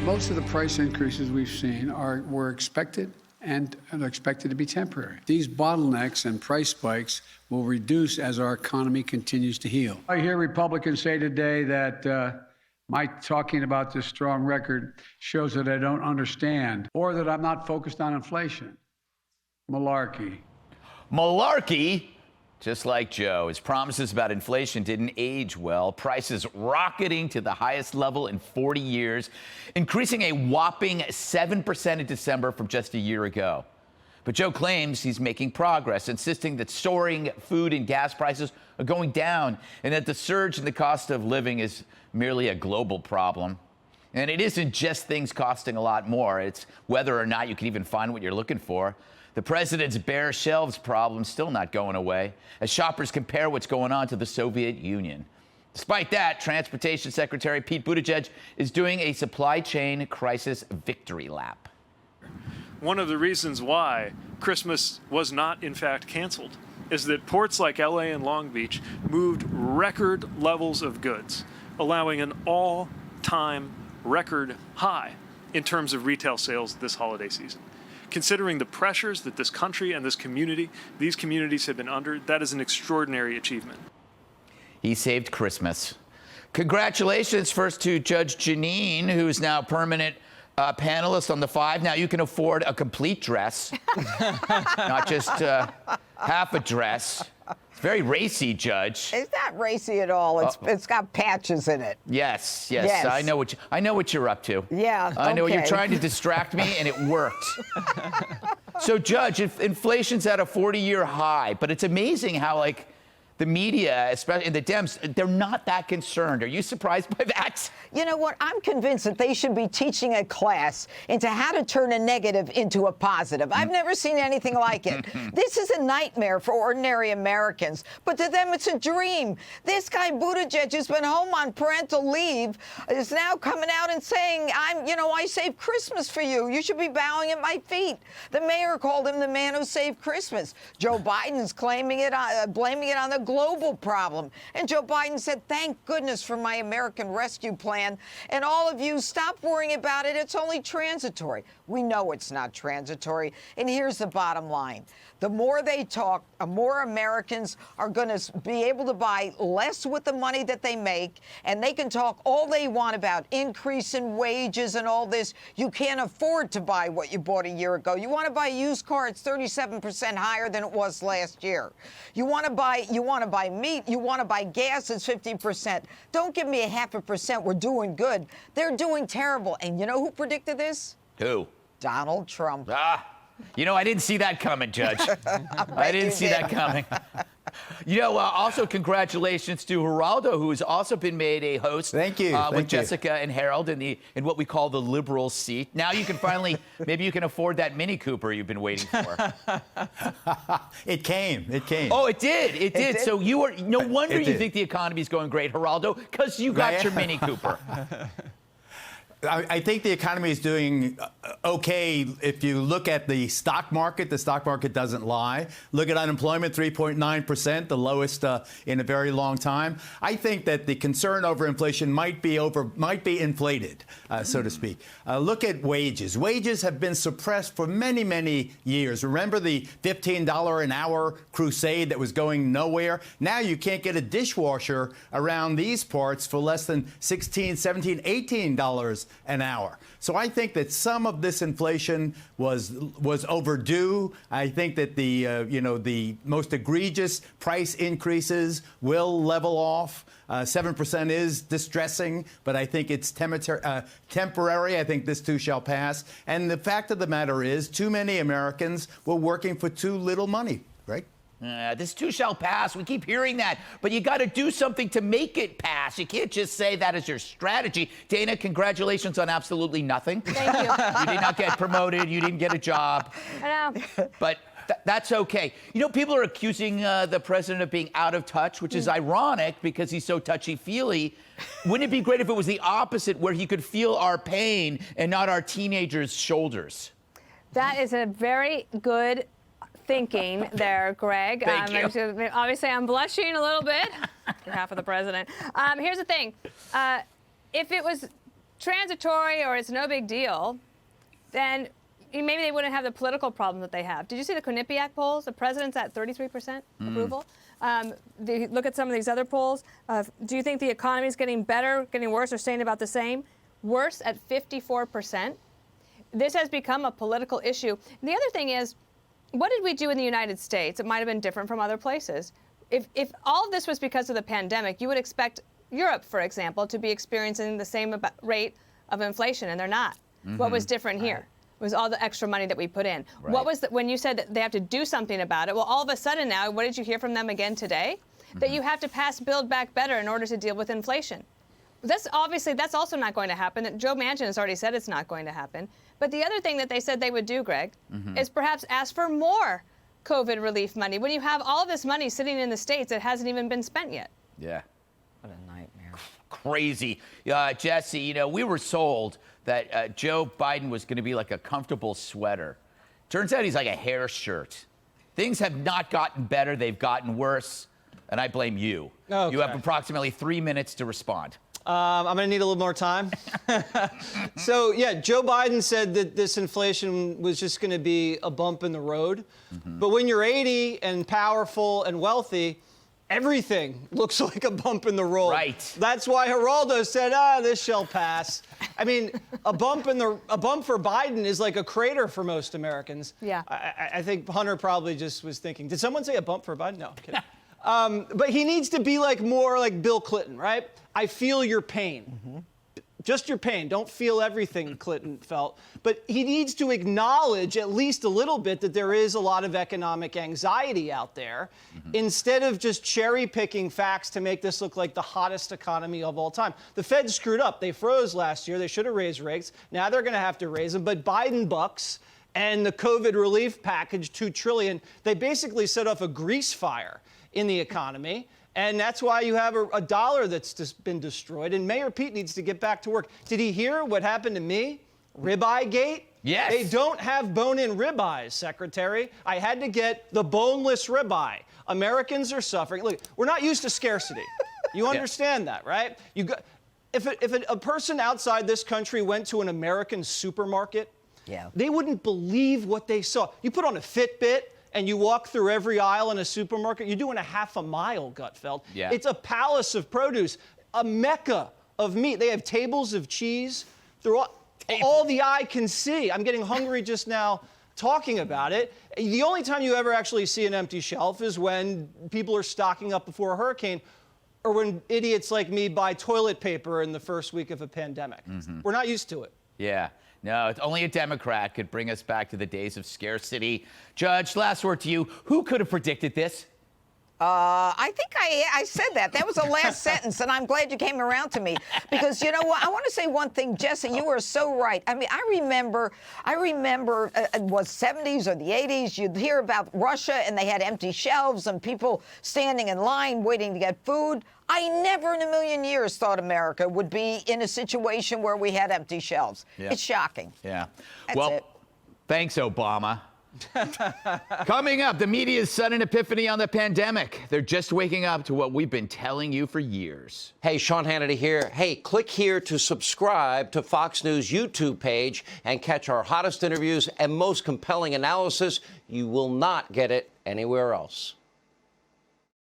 Most of the price increases we've seen were expected and are expected to be temporary. These bottlenecks and price spikes will reduce as our economy continues to heal. I hear Republicans say today that my talking about this strong record shows that I don't understand or that I'm not focused on inflation. Malarkey. Malarkey? Just like Joe, his promises about inflation didn't age well. Prices rocketing to the highest level in 40 years, increasing a whopping 7% in December from just a year ago. But Joe claims he's making progress, insisting that soaring food and gas prices are going down and that the surge in the cost of living is merely a global problem. And it isn't just things costing a lot more. It's whether or not you can even find what you're looking for. The president's bare shelves problem still not going away as shoppers compare what's going on to the Soviet Union. Despite that, Transportation Secretary Pete Buttigieg is doing a supply chain crisis victory lap. One of the reasons why Christmas was not, in fact, canceled is that ports like LA and Long Beach moved record levels of goods, allowing an all-time record high in terms of retail sales this holiday season. Considering the pressures that this country and these communities have been under, that is an extraordinary achievement. He saved Christmas. Congratulations first to Judge Janine, who is now permanent panelist on The Five. Now you can afford a complete dress, not just half a dress. It's very racy, Judge. It's not racy at all. It's got patches in it. Yes. I know what you're up to. Yeah. I know okay. you're trying to distract me, and it worked. So, Judge, inflation's at a 40-year high, but it's amazing how, like, the media, especially the Dems, they're not that concerned. Are you surprised by that? You know what? I'm convinced that they should be teaching a class into how to turn a negative into a positive. I've never seen anything like it. This is a nightmare for ordinary Americans, but to them it's a dream. This guy Buttigieg has been home on parental leave, is now coming out and saying, I saved Christmas for you. You should be bowing at my feet. The mayor called him the man who saved Christmas. Joe Biden's blaming it on the global problem. And Joe Biden said, thank goodness for my American Rescue Plan. And all of you, stop worrying about it. It's only transitory. We know it's not transitory. And here's the bottom line. The more they talk, more Americans are going to be able to buy less with the money that they make. And they can talk all they want about increase in wages and all this. You can't afford to buy what you bought a year ago. You want to buy a used car, it's 37% higher than it was last year. You want to buy meat, you want to buy gas, it's 50%. Don't give me a 0.5%. We're doing good. They're doing terrible. And you know who predicted this? Who? Donald Trump. I didn't see that coming, Judge. I didn't see that coming. Also congratulations to Geraldo, who has also been made a host. Thank you. With Jessica and Harold in what we call the liberal seat. Now you can finally, maybe you can afford that Mini Cooper you've been waiting for. It came. Oh, it did. So no wonder you think the economy is going great, Geraldo, because you got your Mini Cooper. I think the economy is doing okay. If you look at the stock market doesn't lie. Look at unemployment, 3.9%, the lowest in a very long time. I think that the concern over inflation might be inflated, so to speak. Look at wages. Wages have been suppressed for many, many years. Remember the $15 an hour crusade that was going nowhere? Now you can't get a dishwasher around these parts for less than $16, $17, $18 an hour. So I think that some of this inflation was overdue. I think that the most egregious price increases will level off. 7% is distressing, but I think it's temporary. I think this too shall pass. And the fact of the matter is, too many Americans were working for too little money, right? This too shall pass. We keep hearing that, but you got to do something to make it pass. You can't just say that as your strategy. Dana, congratulations on absolutely nothing. Thank you. You did not get promoted. You didn't get a job. I know. But that's okay. People are accusing the president of being out of touch, which is ironic because he's so touchy-feely. Wouldn't it be great if it was the opposite, where he could feel our pain and not our teenagers' shoulders? That is a very good thinking there, Greg. Thank you. Obviously, I'm blushing a little bit on behalf of the president. Here's the thing. If it was transitory or it's no big deal, then maybe they wouldn't have the political problems that they have. Did you see the Quinnipiac polls? The president's at 33% approval. Look at some of these other polls. Do you think the economy is getting better, getting worse, or staying about the same? Worse at 54%. This has become a political issue. And the other thing is, what did we do in the United States? It might have been different from other places. If all of this was because of the pandemic, you would expect Europe, for example, to be experiencing the same rate of inflation, and they're not. What was different here? It was all the extra money that we put in. Right. What was when you said that they have to do something about it? Well, all of a sudden now, what did you hear from them again today? That you have to pass Build Back Better in order to deal with inflation. That's also not going to happen. Joe Manchin has already said it's not going to happen. But the other thing that they said they would do, Greg, is perhaps ask for more COVID relief money when you have all this money sitting in the states that hasn't even been spent yet. Yeah. What a nightmare. Crazy. Jesse, we were sold that Joe Biden was going to be like a comfortable sweater. Turns out he's like a hair shirt. Things have not gotten better. They've gotten worse. And I blame you. Okay. You have approximately 3 minutes to respond. I'm going to need a little more time. So, yeah, Joe Biden said that this inflation was just going to be a bump in the road. But when you're 80 and powerful and wealthy, everything looks like a bump in the road. Right. That's why Geraldo said, this shall pass. I mean, a bump for Biden is like a crater for most Americans. Yeah. I think Hunter probably just was thinking, did someone say a bump for Biden? No, I'm kidding. But he needs to be more like Bill Clinton, right? I feel your pain. Just your pain. Don't feel everything Clinton felt. But he needs to acknowledge at least a little bit that there is a lot of economic anxiety out there, instead of just cherry picking facts to make this look like the hottest economy of all time. The Fed screwed up. They froze last year. They should have raised rates. Now they're going to have to raise them. But Biden bucks and the COVID relief package, $2 trillion, they basically set off a grease fire in the economy. And that's why you have a dollar that's just been destroyed. And Mayor Pete needs to get back to work. Did he hear what happened to me? Ribeye gate? Yes. They don't have bone-in ribeyes, Secretary. I had to get the boneless ribeye. Americans are suffering. Look, we're not used to scarcity. You understand that, right? If a person outside this country went to an American supermarket, they wouldn't believe what they saw. You put on a Fitbit, and you walk through every aisle in a supermarket, you're doing a half a mile, Gutfeld. Yeah. It's a palace of produce, a mecca of meat. They have tables of cheese. They're all the eye can see. I'm getting hungry just now talking about it. The only time you ever actually see an empty shelf is when people are stocking up before a hurricane, or when idiots like me buy toilet paper in the first week of a pandemic. We're not used to it. Yeah. No, it's only a Democrat could bring us back to the days of scarcity. Judge, last word to you. Who could have predicted this? I think I said that. That was the last sentence, and I'm glad you came around to me. Because you know what? I want to say one thing, Jesse. You are so right. I mean, I remember it was 70s or the 80s. You'd hear about Russia, and they had empty shelves and people standing in line waiting to get food. I never in a million years thought America would be in a situation where we had empty shelves. Yeah. It's shocking. Yeah. That's well, it. Thanks, Obama. Coming up, the media's sudden epiphany on the pandemic. They're just waking up to what we've been telling you for years. Hey, Sean Hannity here. Hey, click here to subscribe to Fox News YouTube page and catch our hottest interviews and most compelling analysis. You will not get it anywhere else.